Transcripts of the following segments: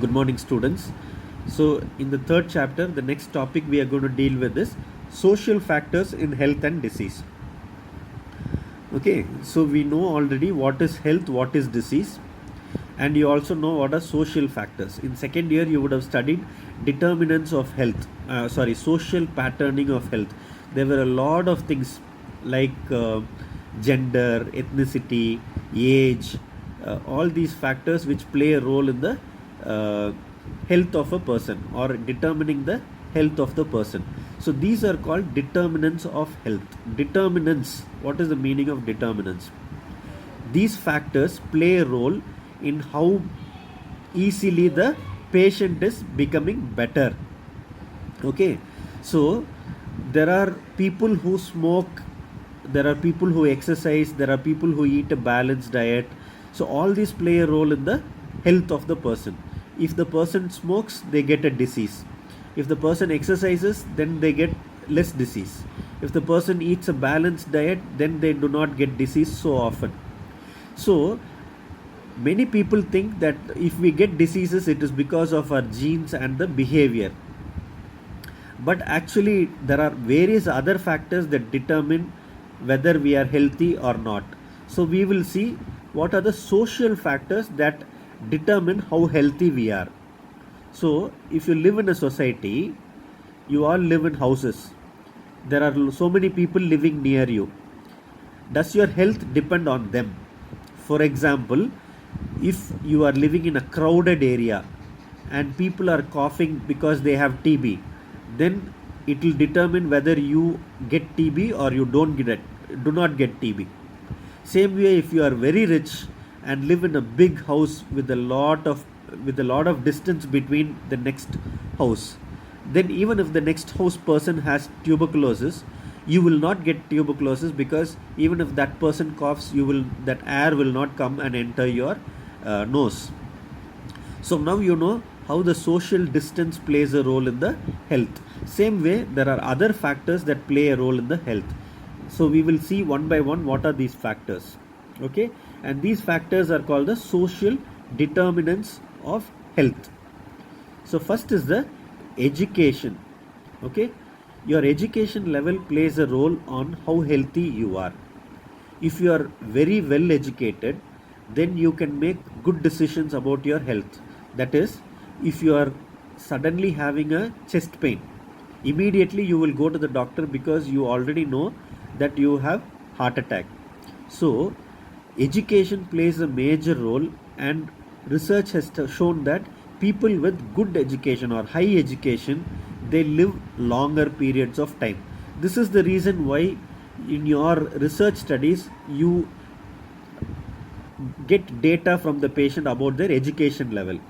Good morning, students. So, in the third chapter, the next topic we are going to deal with is social factors in health and disease. Okay, so we know already what is health, what is disease, and you also know what are social factors. In second year, you would have studied determinants of health, social patterning of health. There were a lot of things like gender, ethnicity, age, all these factors which play a role in the uh, health of a person or determining the health of the person. So these are called determinants of health. Determinants, what is the meaning of determinants? These factors play a role in how easily the patient is becoming better. Okay, so there are people who smoke, there are people who exercise, there are people who eat a balanced diet. So all these play a role in the health of the person. If the person smokes, they get a disease. If the person exercises, then they get less disease. If the person eats a balanced diet, then they do not get disease so often. So many people think that if we get diseases, it is because of our genes and the behavior. But actually, there are various other factors that determine whether we are healthy or not. So we will see what are the social factors that determine how healthy we are. So if you live in a society, you all live in houses. There are so many people living near you. Does your health depend on them? For example, if you are living in a crowded area and people are coughing because they have TB, then it will determine whether you get TB or you do not get TB. Same way, if you are very rich and live in a big house with a lot of distance between the next house, then even if the next house person has tuberculosis, you will not get tuberculosis, because even if that person coughs, that air will not come and enter your nose. So now you know how the social distance plays a role in the health. Same way, there are other factors that play a role in the health. So we will see one by one what are these factors. Okay, and these factors are called the social determinants of health. So first is the education. Okay, your education level plays a role on how healthy you are. If you are very well educated, then you can make good decisions about your health. That is, if you are suddenly having a chest pain, immediately you will go to the doctor because you already know that you have heart attack. So education plays a major role, and research has shown that people with good education or high education, they live longer periods of time. This is the reason why in your research studies you get data from the patient about their education level.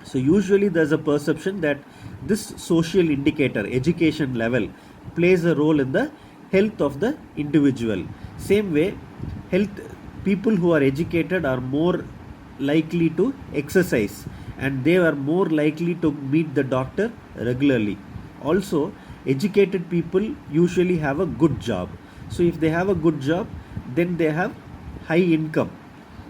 So usually there's a perception that this social indicator, education level, plays a role in the health of the individual. Same way, health people who are educated are more likely to exercise, and they are more likely to meet the doctor regularly. Also, educated people usually have a good job. So if they have a good job, then they have high income.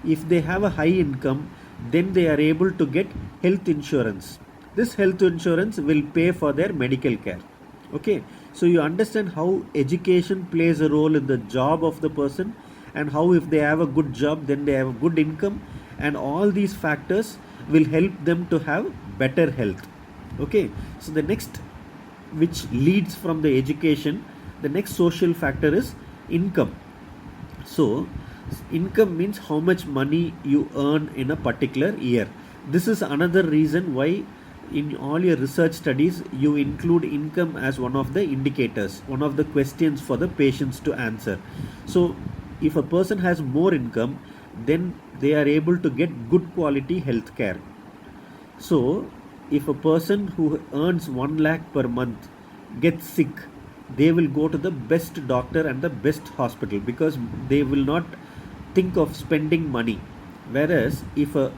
If they have a high income, then they are able to get health insurance. This health insurance will pay for their medical care. Okay, so you understand how education plays a role in the job of the person, and how if they have a good job, then they have a good income, and all these factors will help them to have better health. Okay, so the next, which leads from the education, the next social factor is income. So income means how much money you earn in a particular year. This is another reason why in all your research studies you include income as one of the indicators, one of the questions for the patients to answer. So if a person has more income, then they are able to get good quality health care. So if a person who earns 1 lakh per month gets sick, they will go to the best doctor and the best hospital, because they will not think of spending money. Whereas if a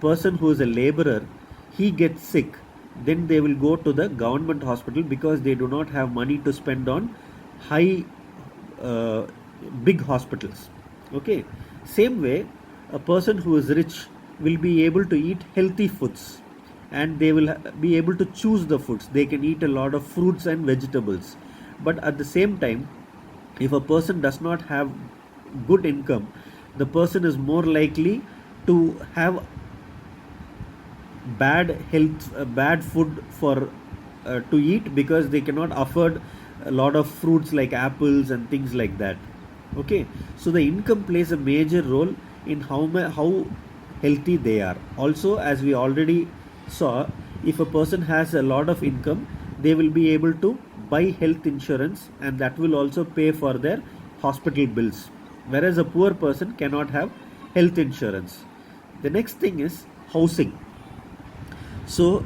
person who is a laborer, he gets sick, then they will go to the government hospital, because they do not have money to spend on high uh, big hospitals. Okay, same way, a person who is rich will be able to eat healthy foods. and they will be able to choose the foods. They can eat a lot of fruits and vegetables. But at the same time, if a person does not have good income, the person is more likely to have bad health, bad food for to eat, because they cannot afford a lot of fruits like apples and things like that. Okay, so the income plays a major role in how healthy they are. Also, as we already saw, if a person has a lot of income, they will be able to buy health insurance, and that will also pay for their hospital bills, whereas a poor person cannot have health insurance. The next thing is housing. So,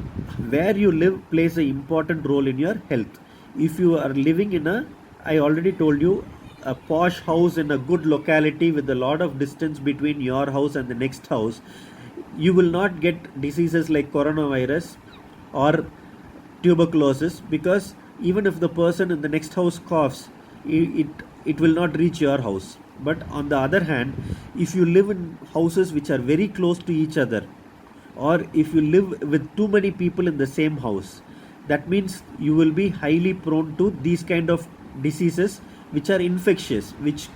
where you live plays an important role in your health. If you are living in a, I already told you, a posh house in a good locality with a lot of distance between your house and the next house, you will not get diseases like coronavirus or tuberculosis, because even if the person in the next house coughs, it will not reach your house. But on the other hand, if you live in houses which are very close to each other, or if you live with too many people in the same house, that means you will be highly prone to these kind of diseases which are infectious, which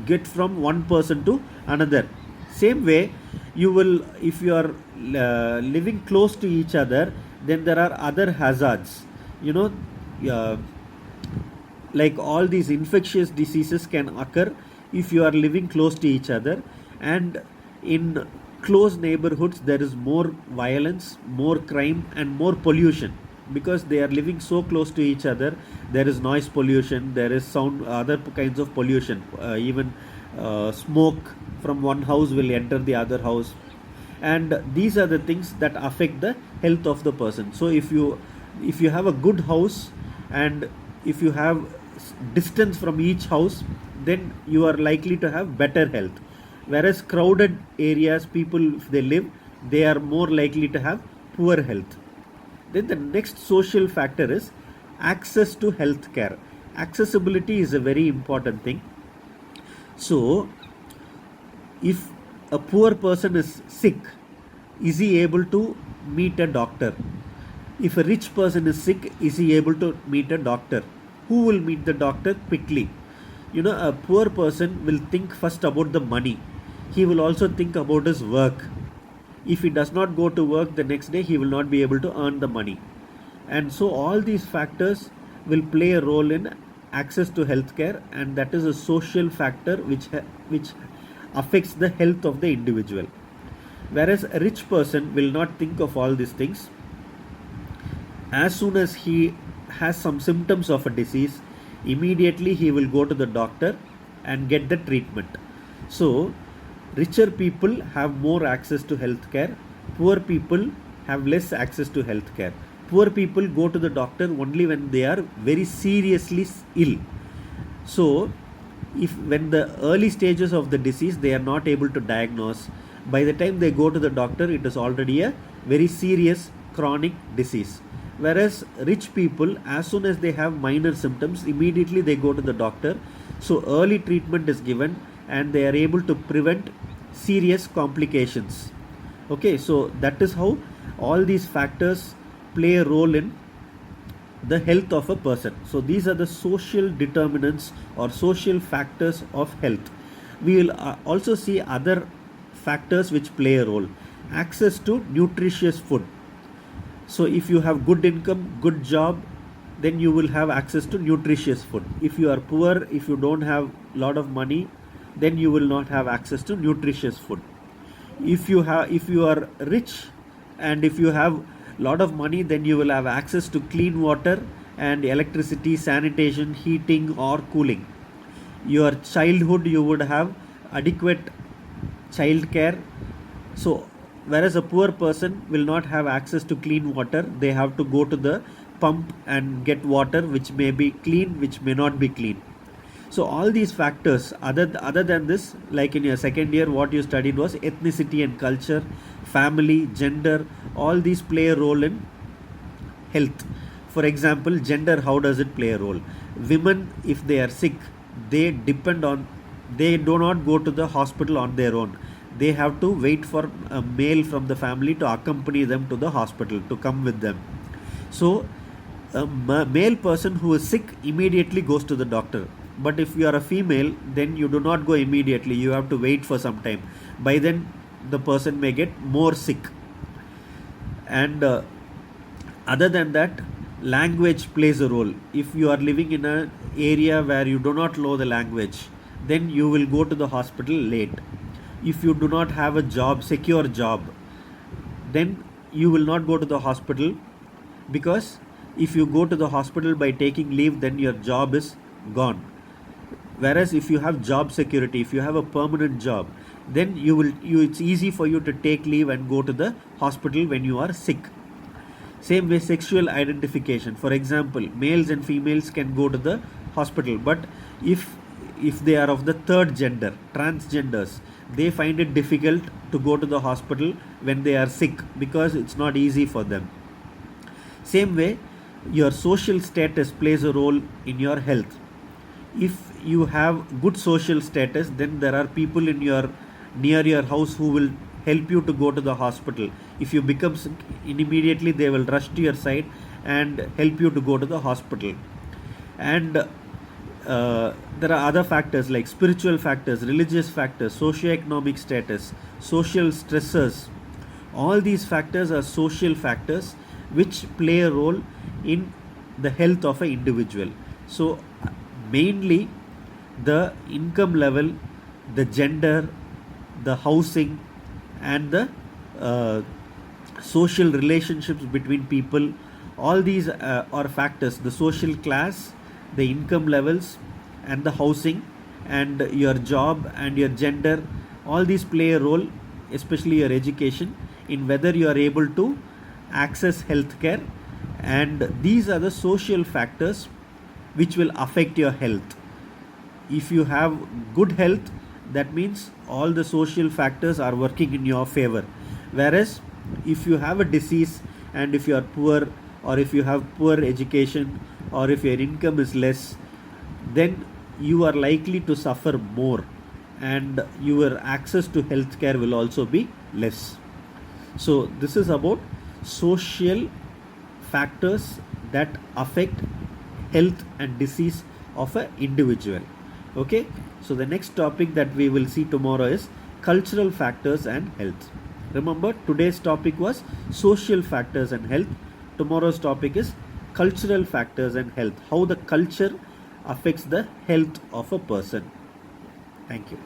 get from one person to another. Same way, you will, if you are living close to each other, then there are other hazards, you know. uh, like all these infectious diseases can occur if you are living close to each other. And in close neighborhoods, there is more violence, more crime, and more pollution, because they are living so close to each other. There is noise pollution, there is sound, other kinds of pollution, even smoke from one house will enter the other house, and these are the things that affect the health of the person. So if you have a good house, and if you have distance from each house, then you are likely to have better health. Whereas crowded areas, people, if they live, they are more likely to have poor health. Then the next social factor is access to health care. Accessibility is a very important thing. So if a poor person is sick, is he able to meet a doctor? If a rich person is sick, is he able to meet a doctor? Who will meet the doctor quickly? You know, a poor person will think first about the money. He will also think about his work. If he does not go to work the next day, he will not be able to earn the money. And so all these factors will play a role in access to healthcare, and that is a social factor which affects the health of the individual. Whereas a rich person will not think of all these things. As soon as he has some symptoms of a disease, immediately he will go to the doctor and get the treatment. So richer people have more access to healthcare, poor people have less access to healthcare. Poor people go to the doctor only when they are very seriously ill. So if when the early stages of the disease they are not able to diagnose, by the time they go to the doctor, it is already a very serious chronic disease. Whereas rich people, as soon as they have minor symptoms, immediately they go to the doctor. So early treatment is given, and they are able to prevent serious complications. Okay, so that is how all these factors play a role in the health of a person. So these are the social determinants or social factors of health. We will also see other factors which play a role. Access to nutritious food. So if you have good income, good job, then you will have access to nutritious food. If you are poor, if you don't have lot of money, then you will not have access to nutritious food. If you are rich, and if you have lot of money, then you will have access to clean water and electricity, sanitation, heating or cooling. Your childhood, you would have adequate child care. So whereas a poor person will not have access to clean water, they have to go to the pump and get water which may be clean, which may not be clean. So all these factors, other than this, like in your second year, what you studied was ethnicity and culture, family, gender, all these play a role in health. For example, gender, how does it play a role? Women, if they are sick, they do not go to the hospital on their own. they have to wait for a male from the family to accompany them to the hospital, to come with them. So a male person who is sick immediately goes to the doctor, but if you are a female, then you do not go immediately, you have to wait for some time. By then the person may get more sick. And other than that, language plays a role. If you are living in an area where you do not know the language, then you will go to the hospital late. If you do not have a job, secure job, then you will not go to the hospital, because if you go to the hospital by taking leave, then your job is gone. Whereas if you have job security, if you have a permanent job, then it's easy for you to take leave and go to the hospital when you are sick. Same way, sexual identification. For example, males and females can go to the hospital, but if they are of the third gender, transgenders, they find it difficult to go to the hospital when they are sick, because it's not easy for them. Same way, your social status plays a role in your health. If you have good social status, then there are people near your house who will help you to go to the hospital. If you become sick, immediately they will rush to your side and help you to go to the hospital. And there are other factors like spiritual factors, religious factors, socioeconomic status, social stressors. All these factors are social factors which play a role in the health of an individual. So mainly the income level, the gender, the housing, and the social relationships between people, all these are factors. The social class, the income levels, and the housing, and your job and your gender, all these play a role, especially your education, in whether you are able to access healthcare. And these are the social factors which will affect your health. If you have good health, that means all the social factors are working in your favor. Whereas if you have a disease, and if you are poor, or if you have poor education, or if your income is less, then you are likely to suffer more, and your access to healthcare will also be less. So this is about social factors that affect health and disease of an individual. Okay, so the next topic that we will see tomorrow is cultural factors and health. Remember, today's topic was social factors and health. Tomorrow's topic is cultural factors and health, how the culture affects the health of a person. Thank you.